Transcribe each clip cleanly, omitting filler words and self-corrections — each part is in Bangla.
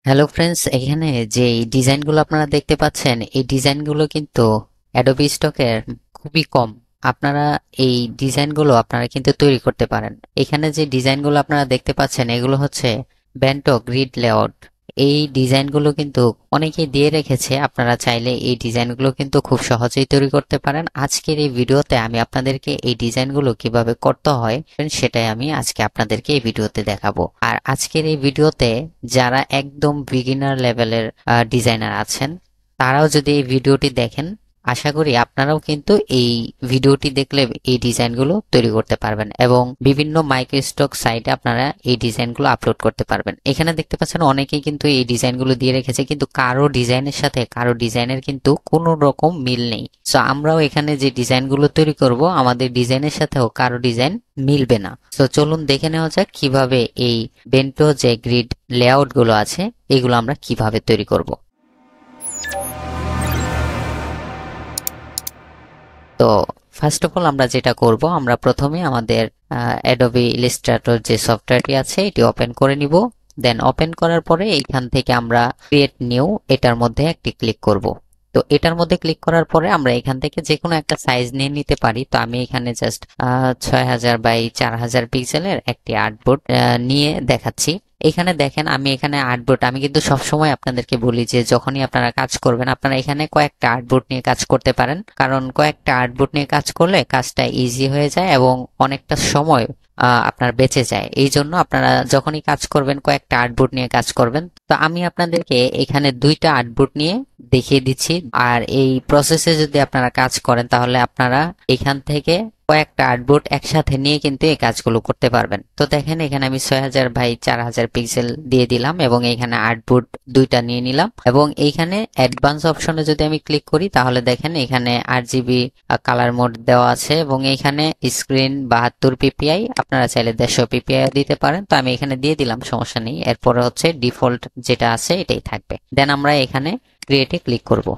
হ্যালো ফ্রেন্ডস, এখানে যে ডিজাইনগুলো আপনারা দেখতে পাচ্ছেন এই ডিজাইনগুলো কিন্তু অ্যাডোবি স্টকের খুবই কম। আপনারা এই ডিজাইনগুলো আপনারা কিন্তু তৈরি করতে পারেন। এখানে যে ডিজাইনগুলো আপনারা দেখতে পাচ্ছেন এগুলো হচ্ছে বেন্টো গ্রিড লেআউট। এই ডিজাইনগুলো কিন্তু অনেকেই দিয়ে রেখেছে, আপনারা চাইলে এই ডিজাইনগুলো কিন্তু খুব সহজেই তৈরি করতে পারেন। আজকের এই ভিডিওতে আমি আপনাদেরকে এই ডিজাইনগুলো কিভাবে করতে হয় সেটাই আমি আজকে আপনাদেরকে এই ভিডিওতে দেখাবো। আর আজকের এই ভিডিওতে যারা একদম বিগিনার লেভেলের ডিজাইনার আছেন তারাও যদি এই ভিডিওটি দেখেন, আশা করি আপনারাও কিন্তু এই ভিডিওটি দেখলে এই ডিজাইনগুলো তৈরি করতে পারবেন এবং বিভিন্ন মাইক্রোস্টক সাইটে আপনারা এই ডিজাইনগুলো আপলোড করতে পারবেন। এখানে দেখতে পাচ্ছেন অনেকেই কিন্তু এই ডিজাইনগুলো দিয়ে রেখেছে, কিন্তু কারো ডিজাইনের সাথে কারো ডিজাইনের কিন্তু কোনো রকম মিল নেই। সো আমরাও এখানে যে ডিজাইনগুলো তৈরি করব আমাদের ডিজাইনের সাথেও কারো ডিজাইন মিলবে না। সো চলুন দেখে নেওয়া যাক কিভাবে এই বেন্টো যে গ্রিড লেআউট গুলো আছে এগুলো আমরা কিভাবে তৈরি করব। তো ফার্স্ট অফ অল আমরা যেটা করব, আমরা প্রথমে আমাদের অ্যাডোবি ইলাস্ট্রেটর যে সফটওয়্যারটি আছে এটি ওপেন করে নিব। দেন ওপেন করার পরে এইখান থেকে আমরা ক্রিয়েট নিউ এটার মধ্যে একটি ক্লিক করব। তো এটার মধ্যে ক্লিক করার পরে আমরা এখান থেকে যে কোনো একটা সাইজ নিয়ে নিতে পারি। তো আমি এখানে জাস্ট 6000 বাই 4000 পিক্সেলের একটি আর্টবোর্ড নিয়ে দেখাচ্ছি। এখানে দেখেন আমি এখানে আর্টবোর্ড, আমি কিন্তু সবসময় আপনাদেরকে বলি যে যখনই আপনারা কাজ করবেন আপনারা এখানে কয়েকটা আর্টবোর্ড নিয়ে কাজ করতে পারেন, কারণ কয়েকটা আর্টবোর্ড নিয়ে কাজ করলে কাজটা ইজি হয়ে যায় এবং অনেকটা সময় আপনার বেঁচে যায়। এই জন্য আপনারা যখনই কাজ করবেন কয়েকটা আর্টবোর্ড নিয়ে কাজ করবেন। তো আমি আপনাদেরকে এখানে দুইটা আর্টবোর্ড নিয়ে দেখিয়ে দিচ্ছি। আর এই প্রসেসে যদি আপনারা কাজ করেন তাহলে আপনারা এখান থেকে কয়েকটা আর্টবোর্ড একসাথে নিয়ে কিন্তু এই কাজগুলো করতে পারবেন। তো দেখেন এখানে আমি 6000 বাই 4000 পিক্সেল দিয়ে দিলাম এবং এখানে আর্টবোর্ড দুইটা নিয়ে নিলাম এবং এইখানে অ্যাডভান্স অপশনে যদি আমি ক্লিক করি তাহলে দেখেন এখানে RGB কালার মোড দেওয়া আছে এবং এখানে স্ক্রিন 72 পিপিআই, আপনারা চাইলে 150 পিপিআই দিতে পারেন। তো আমি এখানে দিয়ে দিলাম, সমস্যা নেই। এরপরে হচ্ছে ডিফল্ট যেটা আছে এটাই থাকবে। দেন আমরা এখানে ক্রিয়েটে ক্লিক করব।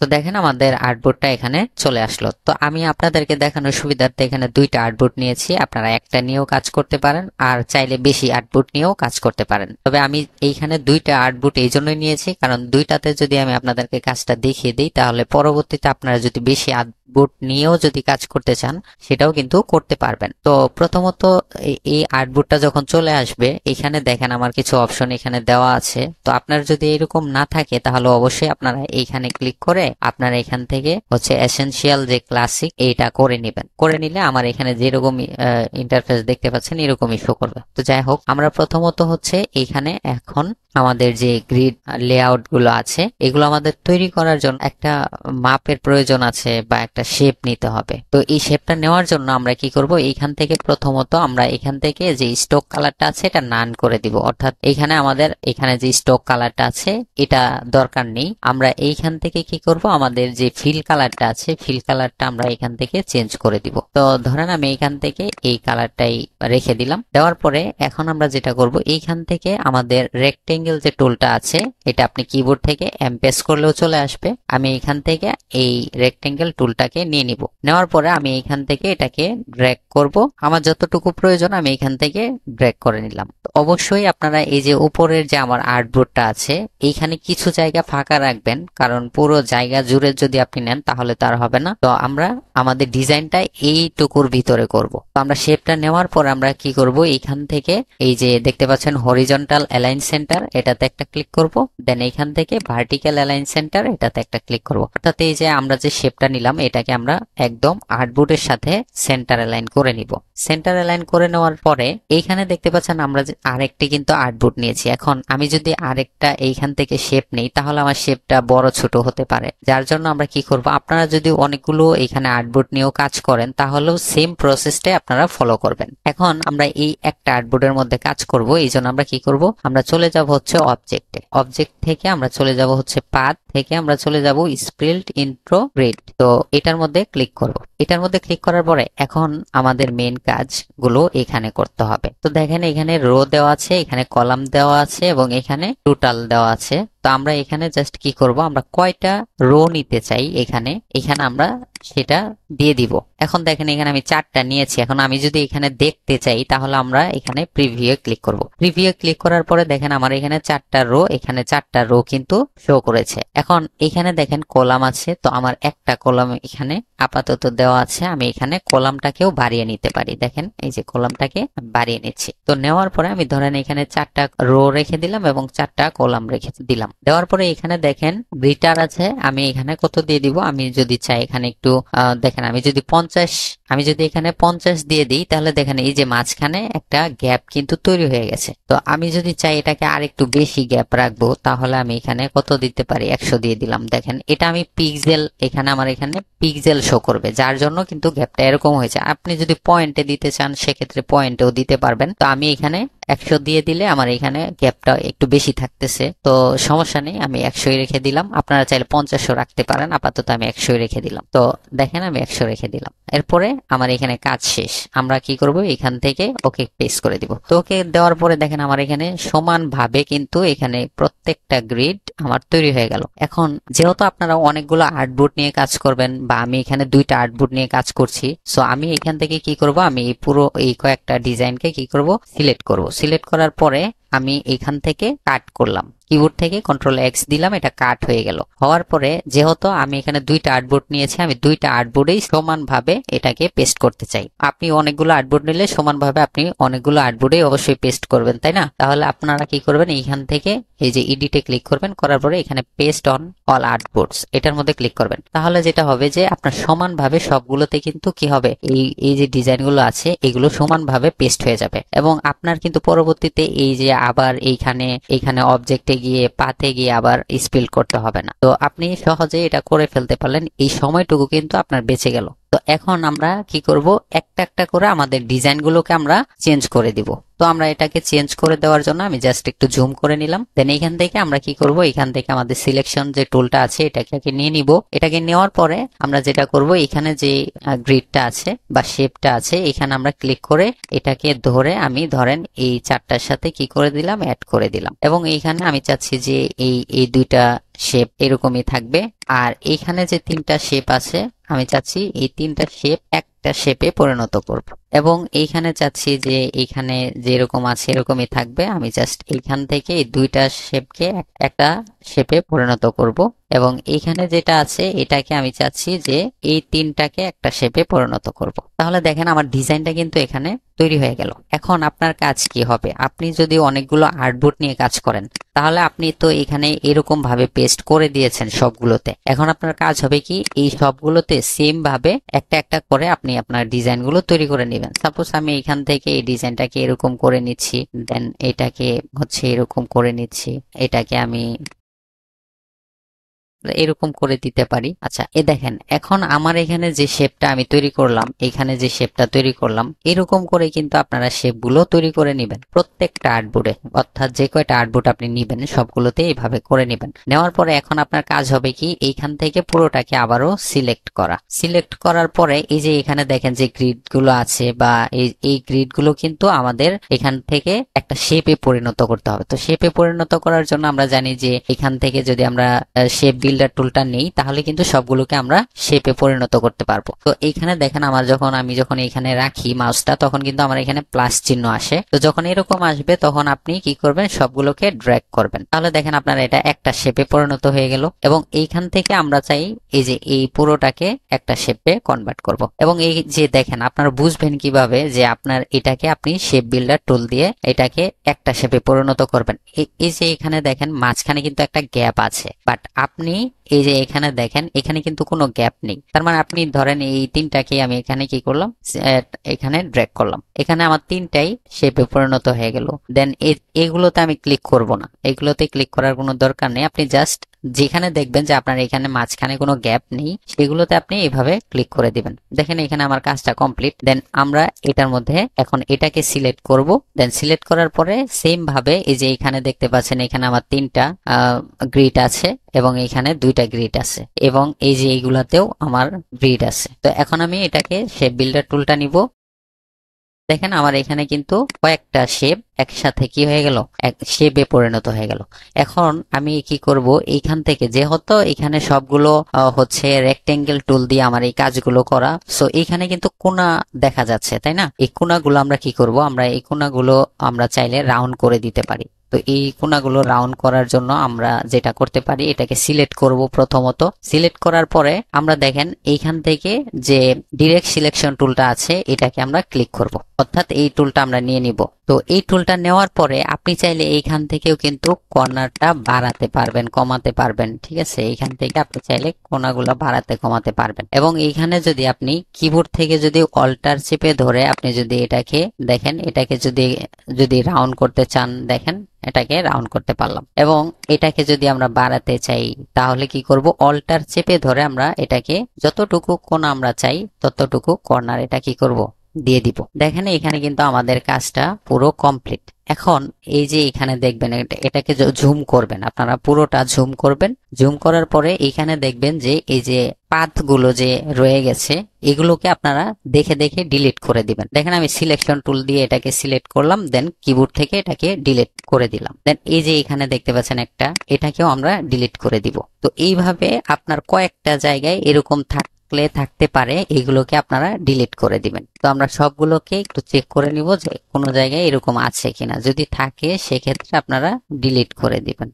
তো দেখেন আমাদের আর্টবোর্ডটা এখানে চলে আসলো। তো আমি আপনাদেরকে দেখানোর সুবিধার্থে এখানে দুইটা আর্টবোর্ড নিয়েছি, আপনারা একটা নিয়েও কাজ করতে পারেন আর চাইলে বেশি আর্টবোর্ড নিয়েও কাজ করতে পারেন। তবে আমি এইখানে দুইটা আর্টবোর্ড এই জন্যই নিয়েছি কারণ দুইটাতে যদি আমি আপনাদেরকে কাজটা দেখিয়ে দিই তাহলে পরবর্তীতে আপনারা যদি বেশি আর্টবোর্ড নিয়েও যদি কাজ করতে চান সেটাও কিন্তু করতে পারবেন। তো প্রথমত এই আর্টবোর্ডটা যখন চলে আসবে এখানে দেখেন আমার কিছু অপশন এখানে দেওয়া আছে। তো আপনার যদি এরকম না থাকে তাহলে অবশ্যই আপনারা এইখানে ক্লিক করে আপনারা এখান থেকে হচ্ছে এসেনশিয়াল যে ক্লাসিক এইটা করে নেবেন। করে নিলে আমার এখানে যেরকম ইন্টারফেস দেখতে পাচ্ছেন এরকমই শো করবে। তো যাই হোক, আমরা প্রথমত হচ্ছে এখানে এখন আমাদের যে গ্রিড লেআউট গুলো আছে এগুলো আমাদের তৈরি করার জন্য একটা মাপের প্রয়োজন আছে বা একটা শেপ নিতে হবে। তো এই শেপটা নেওয়ার জন্য আমরা কি করব, এইখান থেকে প্রথমত আমরা এখান থেকে যে স্টক কালারটা আছে এটা নান করে দিব, অর্থাৎ এখানে আমাদের এখানে যে স্টক কালারটা আছে এটা দরকার নেই। আমরা এইখান থেকে কি করব, আমাদের যে ফিল কালারটা আছে ফিল কালারটা আমরা এখান থেকে চেঞ্জ করে দিব। তো ধরেন আমি এখান থেকে এই কালারটাই রেখে দিলাম। দেওয়ার পরে এখন আমরা যেটা করব, এইখান থেকে আমাদের রেক্টেঙ্গেল যে টুলটা আছে এটা আপনি কিবোর্ড থেকে এমপ্রেস করলেও চলে আসবে। আমি এখান থেকে এই রেক্টেঙ্গেল টুলটাকে নিয়ে নিব। নেওয়ার পরে আমি এখান থেকে এটাকে ড্র্যাগ করব, আমার যতটুকু প্রয়োজন আমি এখান থেকে ড্র্যাগ করে নিলাম। তো অবশ্যই আপনারা এই যে উপরের যে আমার আর্টবোর্ডটা আছে এইখানে কিছু জায়গা ফাঁকা রাখবেন, কারণ পুরো জায়গা জুড়ে যদি আপনি নেন তাহলে তার হবে না। তো আমরা আমাদের ডিজাইনটা এইটুকুর ভিতরে করব। তো আমরা শেপটা নেওয়ার পর আমরা কি করব, এইখান থেকে এই যে দেখতে পাচ্ছেন হরিজন্টাল অ্যালাইন সেন্টার এটাতে একটা ক্লিক করব। দেন এইখান থেকে ভার্টিক্যাল অ্যালাইন সেন্টার এটাতে একটা ক্লিক করব। অর্থাৎ এই যে আমরা যে শেপটা নিলাম এটাকে আমরা একদম আর্টবোর্ডের সাথে সেন্টার অ্যালাইন করে নিব। সেন্টার অ্যালাইন করে নেওয়ার পরে এইখানে দেখতে পাচ্ছেন আমরা আরেকটি কিন্তু আর্টবোর্ড নিয়েছি। এখন আমি যদি আরেকটা এইখান থেকে শেপ নেই তাহলে আমার শেপটা বড় ছোট হতে পারে, যার জন্য আমরা কি করব, আপনারা যদি অনেকগুলো এখানে আর্টবোর্ড নিয়েও কাজ করেন তাহলেও সেম প্রসেসটাই আপনারা ফলো করবেন। এখন আমরা এই একটা আর্টবোর্ডের মধ্যে কাজ করব, এই জন্য আমরা কি করব, আমরা চলে যাব হচ্ছে অবজেক্টে। অবজেক্ট থেকে আমরা চলে যাব হচ্ছে পাথ থেকে আমরা চলে যাব স্প্লিট ইন্ট্রো গ্রিড। তো এটার মধ্যে ক্লিক করব। এটার মধ্যে ক্লিক করার পরে এখন আমাদের মেন কাজগুলো এখানে করতে হবে। তো দেখেন এখানে রো দেওয়া আছে, এখানে কলাম দেওয়া আছে এবং এখানে টোটাল দেওয়া আছে। তো আমরা এখানে জাস্ট কি করব, আমরা কয়টা রো নিতে চাই এখানে আমরা সেটা দিয়ে দিব। এখন দেখেন এখানে আমি 4টা নিয়েছি। এখন আমি যদি এখানে দেখতে চাই তাহলে আমরা এখানে প্রিভিউ ক্লিক করব। প্রিভিউ ক্লিক করার পরে দেখেন আমার এখানে 4টা রো, এখানে 4টা রো কিন্তু শো করেছে। এখন এখানে দেখেন কলাম আছে, তো আমার একটা কলাম এখানে আপাতত দেওয়া আছে, আমি এখানে কলামটাকেও বাড়িয়ে নিতে পারি। দেখেন এই যে কলামটাকে বাড়িয়ে নিচ্ছি। তো নেওয়ার পরে আমি ধরেন এখানে 4টা রো রেখে দিলাম এবং 4টা কলাম রেখে দিলাম। দেওয়ার পরে এখানে দেখেন গ্রিটার আছে, আমি এখানে কত দিয়ে দিব, আমি যদি চাই এখানে একটু দেখেন আমি যদি এখানে 50 দিয়ে দিই তাহলে দেখেন এই যে মাঝখানে একটা গ্যাপ কিন্তু তৈরি হয়ে গেছে। তো আমি যদি চাই এটাকে আর একটু বেশি গ্যাপ রাখবো তাহলে আমি এখানে কত দিতে পারি, 100 দিয়ে দিলাম। দেখেন এটা আমি পিক্সেল, এখানে আমার এখানে পিক্সেল শো করবে, যার জন্য কিন্তু গ্যাপটা এরকম হয়েছে। আপনি যদি পয়েন্টে দিতে চান সেক্ষেত্রে পয়েন্টেও দিতে পারবেন। তো আমি এখানে 100 দিয়ে দিলে আমার এখানে গ্যাপটা একটু বেশি থাকতেছে, তো সমস্যা নেই, আমি 100 রেখে দিলাম। আপনারা চাইলে 50 রাখতে পারেন, আপাতত আমি 100 রেখে দিলাম। তো দেখেন আমি 100 রেখে দিলাম। এরপরে আমার এখানে কাজ শেষ। আমরা কি করব, এখান থেকে ওকে পেস্ট করে দিব। তো ওকে দেওয়ার পরে দেখেন আমার এখানে সমানভাবে কিন্তু এখানে প্রত্যেকটা গ্রিড আমার তৈরি হয়ে গেল। এখন যেহেতু আপনারা অনেকগুলো আর্টবোর্ড নিয়ে কাজ করবেন বা আমি এখানে 2টা আর্টবোর্ড নিয়ে কাজ করছি, সো আমি এখান থেকে কি করব, আমি এই পুরো এই কয়েকটা ডিজাইনকে কি করব, সিলেক্ট করব। সিলেক্ট করার পরে আমি এখান থেকে কাট করলাম, কিবোর্ড থেকে Ctrl+X দিলাম, এটা কাট হয়ে গেল। হওয়ার পরে যেহেতু আমি এখানে 2টা আর্টবোর্ড নিয়েছি, আমি 2টা আর্টবোর্ডেই সমানভাবে এটাকে পেস্ট করতে চাই। আপনি অনেকগুলো আর্টবোর্ড নিলে সমানভাবে আপনি অনেকগুলো আর্টবোর্ডেই অবশ্যই পেস্ট করবেন, তাই না? তাহলে আপনারা কি করবেন, এইখান থেকে এই যে এডিটে ক্লিক করবেন, করার পরে এখানে পেস্ট অন অল আর্টবোর্ডস এটার মধ্যে ক্লিক করবেন। তাহলে যেটা হবে যে আপনার সমানভাবে সবগুলোতে কিন্তু কি হবে, এই যে ডিজাইনগুলো আছে এগুলো সমানভাবে পেস্ট হয়ে যাবে এবং আপনার কিন্তু পরবর্তীতে এই যে আবার এইখানে অবজেক্টে গিয়ে পাতে গিয়ে আবার স্পেল করতে হবে না। তো আপনি সহজে এটা করে ফেলতে পারলেন, এই সময়টুকু কিন্তু আপনার বেঁচে গেল। তো এখন আমরা কি করব, একটা একটা করে আমাদের ডিজাইনগুলোকে আমরা চেঞ্জ করে দিব। তো আমরা এটাকে চেঞ্জ করে দেওয়ার জন্য আমি জাস্ট একটু জুম করে নিলাম। দেন এখান থেকে আমরা কি করব, এখান থেকে আমাদের সিলেকশন যে টুলটা আছে এটাকে নিয়ে নিব। এটাকে নেওয়ার পরে আমরা যেটা করব, এখানে যে গ্রিডটা আছে বা শেপটা আছে এখানে আমরা ক্লিক করে এটাকে ধরে আমি ধরেন এই 4টার সাথে কি করে দিলাম, অ্যাড করে দিলাম। এবং এইখানে আমি চাচ্ছি যে এই 2টা শেপ এরকমই থাকবে, আর এখানে যে 3টা শেপ আছে আমি চাচ্ছি এই 3টা শেপ একটা শেপে পরিণত করব। এবং এইখানে চাচ্ছি যে এইখানে যেরকম আছে এরকমই থাকবে, আমি জাস্ট এইখান থেকে এই 2টা শেপকে একটা শেপে পরিণত করব। এবং এইখানে যেটা আছে এটাকে আমি চাচ্ছি যে এই 3টাকে একটা শেপে পরিণত করব। তাহলে দেখেন আমার ডিজাইনটা কিন্তু এখানে তৈরি হয়ে গেল। এখন আপনার কাজ কি হবে, আপনি যদি অনেকগুলো আর্টবোর্ড নিয়ে কাজ করেন তাহলে আপনি তো এখানে এরকম ভাবে পেস্ট করে দিয়েছেন সবগুলোতে। এখন আপনার কাজ হবে কি, এই সবগুলোতে সেম ভাবে একটা একটা করে আপনি আপনার ডিজাইনগুলো তৈরি করে নেবেন। সাপোজ আমি এখান থেকে এই ডিজাইনটাকে এরকম করে নিচ্ছি, দেন এটাকে হচ্ছে এরকম করে নিচ্ছি, এটাকে আমি এরকম করে দিতে পারি। আচ্ছা এ দেখেন এখন আমার এখানে যে শেপটা আমি তৈরি করলাম, এখানে যে শেপটা তৈরি করলাম এরকম করে কিন্তু আপনারা শেপগুলো তৈরি করে নেবেন প্রত্যেকটা আর্টবোর্ডে, অর্থাৎ যে কয়টা আর্টবোর্ড আপনি নেবেন সবগুলোতে এইভাবে করে নেবেন। নেওয়ার পরে এখন আপনার কাজ হবে কি, এইখান থেকে পুরোটাকে আবারও সিলেক্ট করা। সিলেক্ট করার পরে এই যে এখানে দেখেন যে গ্রিড গুলো আছে বা এই গ্রিড গুলো কিন্তু আমাদের এখান থেকে একটা শেপে পরিণত করতে হবে। তো শেপে পরিণত করার জন্য আমরা জানি যে এখান থেকে যদি আমরা শেপ বিল্ডার টুলটা নেই তাহলে কিন্তু সবগুলোকে আমরা শেপে পরিণত করতে পারবো। তো এইখানে দেখেন আমি যখন এখানে রাখি মাউসটা তখন কিন্তু আমার এখানে প্লাস চিহ্ন আসে। তো যখন এরকম আসবে তখন আপনি কি করবেন, সবগুলোকে ড্র্যাগ করবেন। তাহলে দেখেন আপনার এটা একটা শেপে পরিণত হয়ে গেল। এবং এইখান থেকে আমরা চাই এই যে এই পুরোটাকে একটা শেপে কনভার্ট করব। এবং এই যে দেখেন আপনারা বুঝবেন কিভাবে যে আপনার এটাকে আপনি শেপ বিল্ডার টুল দিয়ে এটাকে একটা শেপে পরিণত করবেন। এই যে এখানে দেখেন মাঝখানে কিন্তু একটা গ্যাপ আছে, বাট আপনি এই যে এখানে দেখেন এখানে কিন্তু কোনো গ্যাপ নেই। তার মানে আপনি ধরেন এই 3টাকে আমি এখানে কি করলাম, এখানে ড্র্যাগ করলাম, এখানে আমার 3টাই শেপে পরিণত হয়ে গেল। দেন এগুলোতে আমি ক্লিক করব না, এগুলোতে ক্লিক করার কোনো দরকার নেই। আপনি জাস্ট যেখানে দেখবেন যে আপনার এখানে মাঝখানে কোনো গ্যাপ নেই সেগুলোতে আপনি এইভাবে ক্লিক করে দিবেন। দেখেন এখানে আমার কাজটা কমপ্লিট। দেন আমরা এটার মধ্যে এখন এটাকে সিলেক্ট করব। দেন সিলেক্ট করার পরে সেম ভাবে এই যে এখানে দেখতে পাচ্ছেন এখানে আমার 3টা গ্রিড আছে এবং এখানে 2টা গ্রিড আছে এবং এই যে এইগুলাতেও আমার গ্রিড আছে। তো এখন আমি এটাকে শেপ বিল্ডার টুলটা নিব, দেখেন আমার এখানে কিন্তু কয়েকটা শেপ একসাথে কি হয়ে গেল, এক শেপে পরিণত হয়ে গেল। এখন আমি কি করব, এইখান থেকে যেহেতু এখানে সবগুলো হচ্ছে রেক্টেঙ্গেল টুল দিয়ে আমার এই কাজগুলো করা, সো এইখানে কিন্তু কোণা দেখা যাচ্ছে, তাই না? এই কোণাগুলো আমরা কি করব, আমরা এই কোণাগুলো আমরা চাইলে রাউন্ড করে দিতে পারি। তো এই কোণাগুলো রাউন্ড করার জন্য আমরা যেটা করতে পারি, এটাকে সিলেক্ট করব। প্রথমত সিলেক্ট করার পরে আমরা দেখেন এইখান থেকে যে ডিরেক্ট সিলেকশন টুলটা আছে এটাকে আমরা ক্লিক করব, অর্থাৎ এই টুলটা আমরা নিয়ে নিব। তো এই টুলটা নেওয়ার পরে আপনি চাইলে এইখান থেকেও কিন্তু কর্নারটা বাড়াতে পারবেন, কমাতে পারবেন, ঠিক আছে? এইখান থেকে আপনি চাইলে কোণাগুলো বাড়াতে কমাতে পারবেন। এবং এইখানে যদি আপনি কিবোর্ড থেকে যদি অল্টার চেপে ধরে আপনি যদি এটাকে দেখেন, এটাকে যদি যদি রাউন্ড করতে চান, দেখেন এটাকে রাউন্ড করতে পারলাম। এবং এটাকে যদি আমরা বাড়াতে চাই তাহলে কি করব, অল্টার চেপে ধরে আমরা এটাকে যতটুকু কোণ আমরা চাই ততটুকু কর্নার এটা কি করব, দিয়ে দিব। দেখেন এখানে কিন্তু আমাদের কাজটা পুরো কমপ্লিট। এখন এই যে এখানে দেখবেন এটাকে জুম করবেন, আপনারা পুরোটা জুম করবেন। জুম করার পরে এখানে দেখবেন যে এই যে পাথগুলো যে রয়ে গেছে এগুলোকে আপনারা দেখে দেখে ডিলিট করে দিবেন। দেখেন আমি সিলেকশন টুল দিয়ে এটাকে সিলেক্ট করলাম, দেন কিবোর্ড থেকে এটাকে ডিলিট করে দিলাম। দেন এই যে এখানে দেখতে পাচ্ছেন একটা, এটাকেও আমরা ডিলিট করে দিব। তো এইভাবে আপনার কয়েকটা জায়গায় এরকম থাকতে পারে, এগুলোকে আপনারা ডিলিট করে দিবেন। তো আমরা সবগুলোকে একটু চেক করে নিব যে কোনো জায়গায় এরকম আছে কিনা, যদি থাকে সেক্ষেত্রে আপনারা ডিলিট করে দিবেন।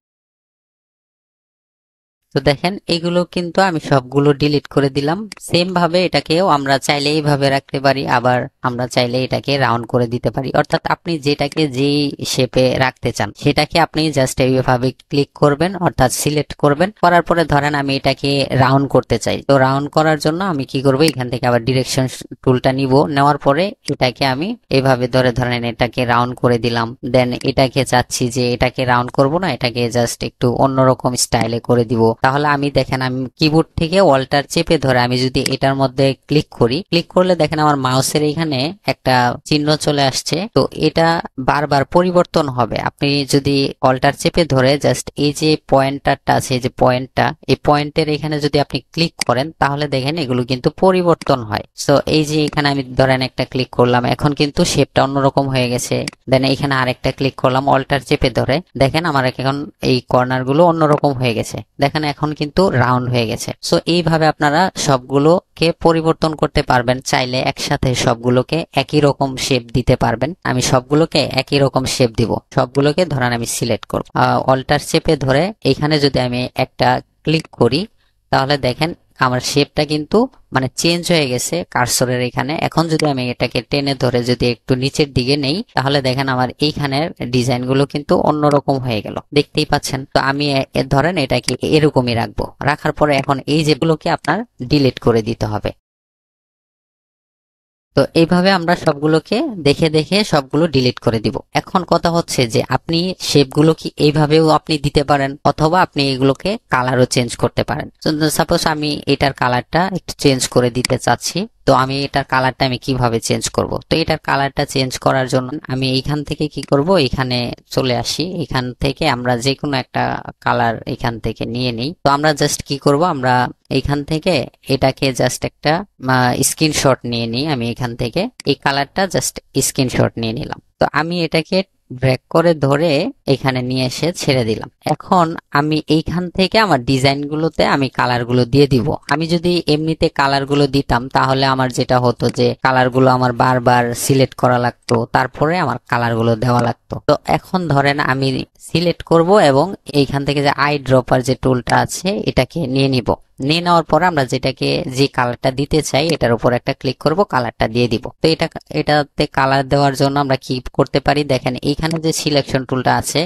তো দেখেন এগুলো কিন্তু আমি সবগুলো ডিলিট করে দিলাম। সেম ভাবে এটাকেও আমরা চাইলে এইভাবে রাখতে পারি, আবার আমরা চাইলে এটাকে রাউন্ড করে দিতে পারি। অর্থাৎ আপনি যেটাকে যেই শেপে রাখতে চান সেটাকে আপনি জাস্ট এইভাবে ক্লিক করবেন, অর্থাৎ সিলেক্ট করবেন। করার পরে ধরেন আমি এটাকে রাউন্ড করতে চাই, তো রাউন্ড করার জন্য আমি কি করব, এখান থেকে আবার ডিরেকশন টুলটা নিব, নেওয়ার পরে এটাকে আমি এভাবে ধরেন এটাকে রাউন্ড করে দিলাম। দেন এটাকে চাচ্ছি যে এটাকে রাউন্ড করব না, এটাকে জাস্ট একটু অন্যরকম স্টাইলে করে দিব। তাহলে আমি দেখেন আমি কিবোর্ড থেকে অল্টার চেপে ধরে আমি যদি এটার মধ্যে ক্লিক করি, ক্লিক করলে দেখেন আমার মাউসের এখানে একটা চিহ্ন চলে আসছে। তো এটা বারবার পরিবর্তন হবে। আপনি যদি অল্টার চেপে ধরে জাস্ট এই যে পয়েন্টারটা আছে, এই যে পয়েন্টটা, এই পয়েন্টের এখানে যদি আপনি ক্লিক করেন তাহলে দেখেন এগুলো কিন্তু পরিবর্তন হয়। সো এই যে এখানে আমি ধরেন একটা ক্লিক করলাম, এখন কিন্তু শেপটা অন্যরকম হয়ে গেছে। দেন এখানে আরেকটা ক্লিক করলাম অল্টার চেপে ধরে, দেখেন আমার এখন এই কর্নার গুলো অন্যরকম হয়ে গেছে। দেখেন এখন কিন্তু রাউন্ড হয়ে গেছে। সো এইভাবে আপনারা সবগুলোকে পরিবর্তন করতে পারবেন, চাইলে একসাথে সবগুলোকে একই রকম শেপ দিতে পারবেন। আমি সবগুলোকে একই রকম শেপ দিব, সবগুলোকে ধরেন আমি সিলেক্ট করব, অল্টার চেপে ধরে এখানে যদি আমি একটা ক্লিক করি তাহলে দেখেন আমার শেপটা কিন্তু মানে চেঞ্জ হয়ে গেছে কার্সরের এখানে। এখন যদি আমি এটাকে টেনে ধরে যদি একটু নিচের দিকে নেই তাহলে দেখেন আমার এইখানের ডিজাইন গুলো কিন্তু অন্যরকম হয়ে গেল, দেখতেই পাচ্ছেন। তো আমি ধরেন এটাকে এরকমই রাখবো, রাখার পরে এখন এই যেগুলোকে আপনার ডিলিট করে দিতে হবে। তো এইভাবে আমরা সবগুলোকে দেখে দেখে সবগুলো ডিলিট করে দিব। এখন কথা হচ্ছে যে আপনি শেপগুলো কি এইভাবেও আপনি দিতে পারেন, অথবা আপনি এগুলোকে কালারও চেঞ্জ করতে পারেন। সাপোজ আমি এটার কালারটা একটু চেঞ্জ করে দিতে চাচ্ছি, তো আমি এটার কালারটা আমি কিভাবে চেঞ্জ করব? তো এটার কালারটা চেঞ্জ করার জন্য আমি এইখান থেকে কি করব, এখানে চলে আসি, এখান থেকে আমরা যে কোনো একটা কালার এখান থেকে নিয়ে নিই। তো আমরা জাস্ট কি করব, আমরা এইখান থেকে এটাকে জাস্ট একটা স্ক্রিনশট নিয়ে নিই। আমি এখান থেকে এই কালারটা জাস্ট স্ক্রিনশট নিয়ে নিলাম। তো আমি এটাকে ড্র্যাগ করে ধরে এখানে নিয়ে এসে ছেড়ে দিলাম। এখন আমি এইখান থেকে আমার ডিজাইনগুলোতে আমি কালারগুলো দিয়ে দিব। আমি যদি এমনিতে কালারগুলো দিতাম তাহলে আমার যেটা হতো যে কালারগুলো আমার বারবার সিলেক্ট করা লাগতো, তারপরে আমার কালারগুলো দেওয়া লাগতো। তো এখন ধরেন আমি সিলেক্ট করব এবং এইখান থেকে যে আই ড্রপার যে টুলটা আছে এটাকে নিয়ে নিব। নিয়ে নেওয়ার পর আমরা যেটাকে যে কালারটা দিতে চাই এটার উপর একটা ক্লিক করব, কালারটা দিয়ে দিব। তো এটাতে কালার দেওয়ার জন্য আমরা কি করতে পারি, দেখেন এইখানে যে সিলেকশন টুলটা আছে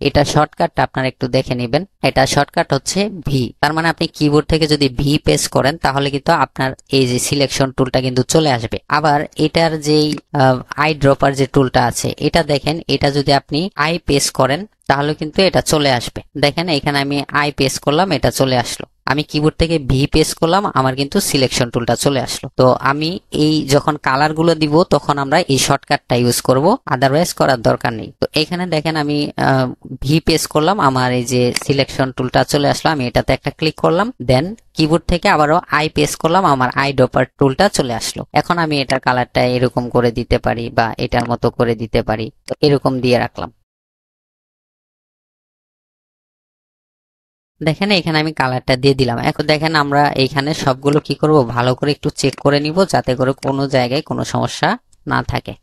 এটা শর্টকাটটা আপনারা একটু দেখে নেবেন। এটা শর্টকাট হচ্ছে ভি, তার মানে আপনি কিবোর্ড থেকে যদি ভি প্রেস করেন তাহলে কিন্তু আপনার এই যে সিলেকশন টুলটা কিন্তু চলে আসবে। আবার এটার যেই আই ড্রপার যে টুলটা আছে এটা দেখেন, এটা যদি আপনি আই প্রেস করেন তাহলে কিন্তু এটা চলে আসবে। দেখেন এখানে আমি আই প্রেস করলাম, এটা চলে আসলো। আমি কিবোর্ড থেকে ভি প্রেস করলাম, আমার কিন্তু সিলেকশন টুলটা চলে আসলো। তো আমি এই যখন কালার গুলো দিব তখন আমরা এই শর্টকাটটা ইউজ করব, আদারওয়াইজ করার দরকার নেই। তো এখানে দেখেন আমি ভি প্রেস করলাম, আমার এই যে সিলেকশন টুলটা চলে আসলো, আমি এটাতে একটা ক্লিক করলাম, দেন কিবোর্ড থেকে আবারও আই প্রেস করলাম, আমার আই ড্রপার টুলটা চলে আসলো। এখন আমি এটার কালারটা এরকম করে দিতে পারি বা এটার মতো করে দিতে পারি, তো এরকম দিয়ে রাখলাম। দেখেন এখানে আমি কালারটা দিয়ে দিলাম। এখন দেখেন আমরা এইখানে সবগুলো কি করব, ভালো করে একটু চেক করে নিব যাতে করে কোনো জায়গায় কোনো সমস্যা না থাকে।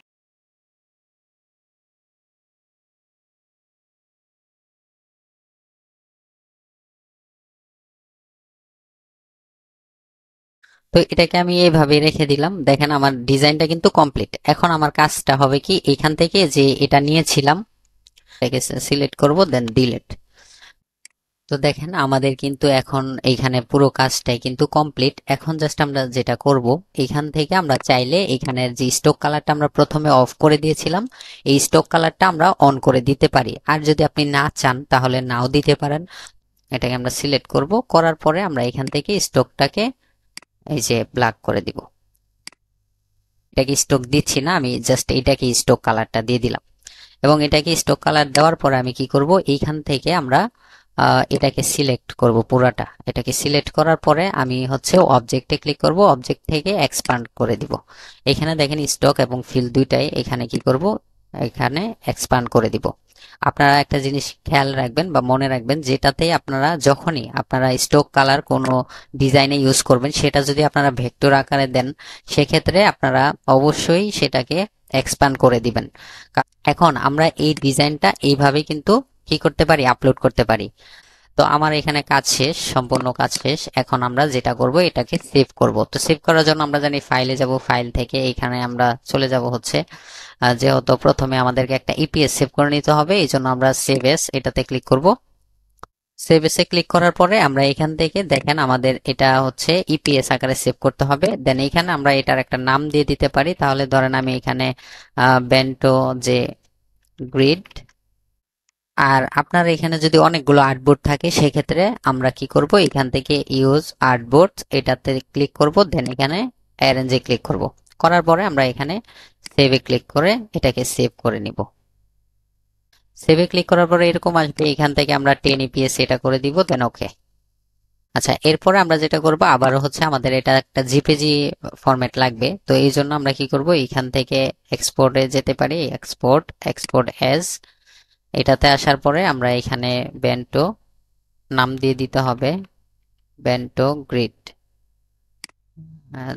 তো এটাকে আমি এইভাবে রেখে দিলাম। দেখেন আমার ডিজাইনটা কিন্তু কমপ্লিট। এখন আমার কাজটা হবে কি, এখান থেকে যে এটা নিয়েছিলাম এটাকে সিলেক্ট করব, দেন ডিলিট। তো দেখেন আমাদের কিন্তু এখন এইখানে পুরো কাজটাই কিন্তু কমপ্লিট। এখন জাস্ট আমরা যেটা করব, এখান থেকে আমরা চাইলে এখানের যে স্টক কালারটা আমরা প্রথমে অফ করে দিয়েছিলাম, এই স্টক কালারটা আমরা অন করে দিতে পারি। আর যদি আপনি না চান তাহলে নাও দিতে পারেন। এটাকে আমরা সিলেক্ট করব, করার পরে আমরা এখান থেকে স্টকটাকে এই যে ব্ল্যাক করে দিব। এটাকে স্টক দিচ্ছি না, আমি জাস্ট এটাকে স্টক কালারটা দিয়ে দিলাম। এবং এটাকে স্টক কালার দেওয়ার পরে আমি কি করব, এইখান থেকে আমরা এটাকে সিলেক্ট করব পুরাটা। এটাকে সিলেক্ট করার পরে আমি হচ্ছে অবজেক্টে ক্লিক করব, অবজেক্ট থেকে এক্সপ্যান্ড করে দিব। এখানে দেখেন স্টক এবং ফিল দুইটাই এখানে কি করব, এখানে এক্সপ্যান্ড করে দিব। আপনারা একটা জিনিস খেয়াল রাখবেন বা মনে রাখবেন, যেটাতে আপনারা যখনই আপনারা স্টক কালার কোনো ডিজাইনে ইউজ করবেন, সেটা যদি আপনারা ভেক্টর আকারে দেন সেক্ষেত্রে আপনারা অবশ্যই সেটাকে এক্সপ্যান্ড করে দিবেন। এখন আমরা এই ডিজাইনটা এইভাবে কিন্তু কি করতে পারি, আপলোড করতে পারি। তো আমার এখানে কাজ শেষ, সম্পূর্ণ কাজ শেষ। এখন আমরা যেটা করব, এটাকে সেভ করব। তো সেভ করার জন্য আমরা জানি ফাইলে যাব, ফাইল থেকে এখানে আমরা চলে যাব হচ্ছে যেহেতু প্রথমে আমাদেরকে একটা ইপিএস সেভ করে নিতে হবে, এই জন্য আমরা সেভ এস এটাতে ক্লিক করব। সেভ এসে ক্লিক করার পরে আমরা এখান থেকে দেখেন আমাদের এটা হচ্ছে ইপিএস আকারে সেভ করতে হবে। দেন এখানে আমরা এটার একটা নাম দিয়ে দিতে পারি। তাহলে ধরেন আমি এখানে বেন্টো যে গ্রিড, আর আপনার এখানে যদি অনেকগুলো আর্টবোর্ড থাকে সেক্ষেত্রে আমরা কি করব, এখান থেকে ইউজ আর্টবোর্ড এটাতে ক্লিক করব, দেন এখানে অ্যারেঞ্জে ক্লিক করব। করার পরে আমরা এখানে সেভে ক্লিক করে এটাকে সেভ করে নিব। সেভে ক্লিক করার পরে এরকম আসবে, এখান থেকে আমরা 10 ইপিএস এটা করে দিব, দেন ওকে। আচ্ছা, এরপরে আমরা যেটা করব আবার হচ্ছে আমাদের এটা একটা জিপিজি ফরম্যাট লাগবে। তো এই জন্য আমরা কি করব, এখান থেকে এক্সপোর্টে যেতে পারি, এক্সপোর্ট অ্যাজ, এটাতে আসার পরে আমরা এখানে বেন্টো নাম দিয়ে দিতে হবে, বেন্টো গ্রিড।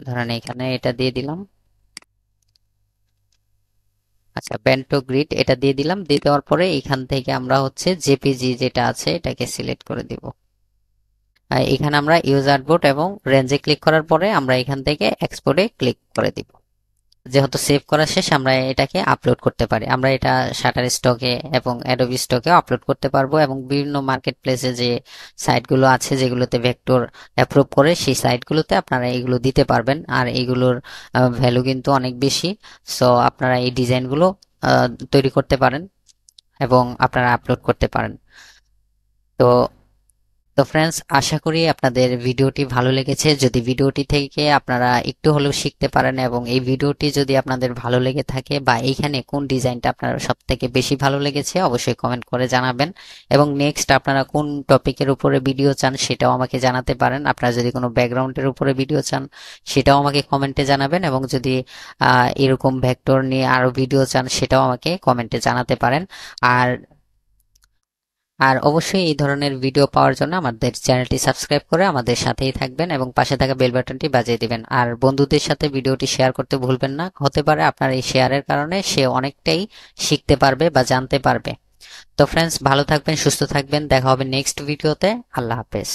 ধরেন এখানে এটা দিয়ে দিলাম। আচ্ছা, বেন্টো গ্রিড এটা দিয়ে দিলাম। দিয়ে দেওয়ার পরে এখান থেকে আমরা হচ্ছে জেপিজি যেটা আছে এটাকে সিলেক্ট করে দিব। এখানে আমরা ইউজ আর্টবোর্ড এবং রেঞ্জে ক্লিক করার পরে আমরা এখান থেকে এক্সপোর্টে ক্লিক করে দিব। যেহেতু সেভ করা শেষ, আমরা এটাকে আপলোড করতে পারি। আমরা এটা শাটার স্টকে এবং অ্যাডোবি স্টকে আপলোড করতে পারবো, এবং বিভিন্ন মার্কেট প্লেসে যে সাইটগুলো আছে যেগুলোতে ভেক্টর অ্যাপ্রুভ করে, সেই সাইটগুলোতে আপনারা এগুলো দিতে পারবেন। আর এগুলোর ভ্যালু কিন্তু অনেক বেশি। সো আপনারা এই ডিজাইনগুলো তৈরি করতে পারেন এবং আপনারা আপলোড করতে পারেন। তো তো ফ্রেন্ডস, আশা করি আপনাদের ভিডিওটি ভালো লেগেছে। যদি ভিডিওটি থেকে আপনারা একটু হলেও শিখতে পারেন, এবং এই ভিডিওটি যদি আপনাদের ভালো লেগে থাকে বা এইখানে কোন ডিজাইনটা আপনার সব থেকে বেশি ভালো লেগেছে অবশ্যই কমেন্ট করে জানাবেন। এবং নেক্সট আপনারা কোন টপিকের উপরে ভিডিও চান সেটাও আমাকে জানাতে পারেন। আপনারা যদি কোনো ব্যাকগ্রাউন্ডের উপরে ভিডিও চান সেটাও আমাকে কমেন্টে জানাবেন, এবং যদি এরকম ভেক্টর নিয়ে আরো ভিডিও চান সেটাও আমাকে কমেন্টে জানাতে পারেন। আর আর অবশ্যই এই ধরনের ভিডিও পাওয়ার জন্য আমাদের চ্যানেলটি সাবস্ক্রাইব করে আমাদের সাথেই থাকবেন এবং পাশে থাকা বেল বাটনটি বাজিয়ে দিবেন। আর বন্ধুদের সাথে ভিডিওটি শেয়ার করতে ভুলবেন না। হতে পারে আপনার এই শেয়ারের কারণে সে অনেকটাই শিখতে পারবে বা জানতে পারবে। তো ফ্রেন্ডস, ভালো থাকবেন, সুস্থ থাকবেন, দেখা হবে নেক্সট ভিডিওতে। আল্লাহ হাফেজ।